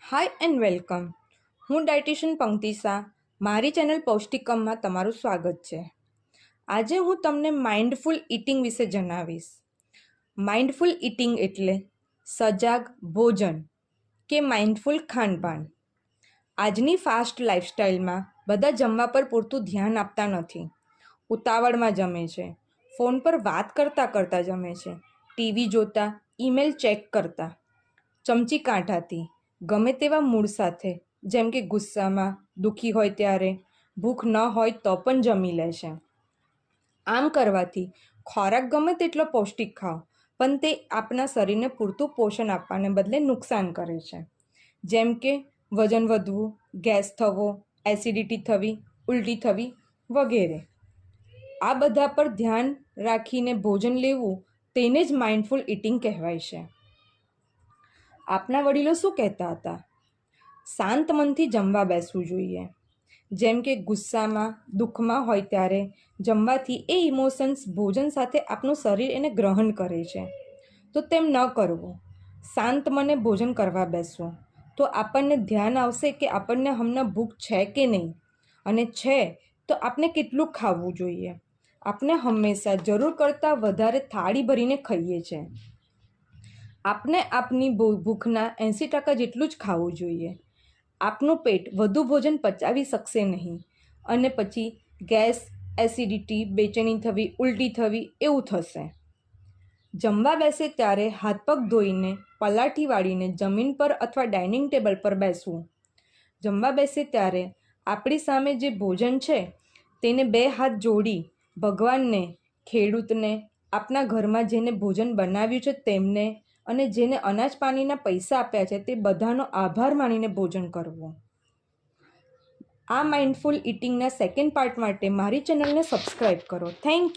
Hi and welcome. હું dietitian Pankti Shah. મારી channel પૌષ્ટિકમમાં તમારું સ્વાગત છે. આજે હું તમને માઇન્ડફુલ ઇટિંગ વિશે જણાવીશ. માઇન્ડફુલ ઇટિંગ એટલે સજાગ ભોજન કે માઇન્ડફુલ ખાનપાન. આજની ફાસ્ટ લાઇફસ્ટાઇલમાં બધા જમવા પર પૂરતું ધ્યાન આપતા નથી. ઉતાવળમાં જમે છે, ફોન પર વાત કરતાં કરતાં જમે છે, ટીવી જોતા, ઈમેલ ચેક કરતા, ચમચી કાંઠાથી, ગમે તેવા મૂડ સાથે, જેમ કે ગુસ્સામાં, દુઃખી હોય ત્યારે, ભૂખ ન હોય તો પણ જમી લે છે. આમ કરવાથી ખોરાક ગમે તેટલો પૌષ્ટિક ખાઓ, પણ તે આપણા શરીરને પૂરતું પોષણ આપવાને બદલે નુકસાન કરે છે. જેમ કે વજન વધવું, ગેસ થવો, એસિડિટી થવી, ઉલટી થવી વગેરે. આ બધા પર ધ્યાન રાખીને ભોજન લેવું, તેને જ માઇન્ડફુલ ઇટિંગ કહેવાય છે. આપણા વડીલો શું કહેતા હતા? શાંત મનથી જમવા બેસવું જોઈએ. જેમ કે ગુસ્સામાં, દુઃખમાં હોય ત્યારે જમવાથી એ ઇમોશન્સ ભોજન સાથે આપણું શરીર એને ગ્રહણ કરે છે. તો તેમ ન કરવું. શાંત મને ભોજન કરવા બેસવું, તો આપણને ધ્યાન આવશે કે આપણને હમણાં ભૂખ છે કે નહીં, અને છે તો આપણે કેટલું ખાવું જોઈએ. આપણે હંમેશા જરૂર કરતાં વધારે થાળી ભરીને ખાઈએ છીએ. આપણે આપની ભૂખના 80% જેટલું જ ખાવું જોઈએ. આપનું પેટ વધુ ભોજન પચાવી શકશે નહીં, અને પછી ગેસ, એસિડિટી, બેચેની થવી, ઉલટી થવી એવું થશે. જમવા બેસે ત્યારે હાથ પગ ધોઈને, પલાઠી વાળીને જમીન પર અથવા ડાઇનિંગ ટેબલ પર બેસવું. જમવા બેસે ત્યારે આપણી સામે જે ભોજન છે તેને 2 હાથ જોડી ભગવાનને, ખેડૂતને, આપણા ઘરમાં જેને ભોજન બનાવ્યું છે તેમને, અને જેને અનાજ પાણીના પૈસા આપ્યા છે તે બધાનો આભાર માનીને ભોજન કરવું. આ માઇન્ડફુલ ઇટિંગના સેકન્ડ પાર્ટ માટે મારી ચેનલને સબસ્ક્રાઈબ કરો. Thank you.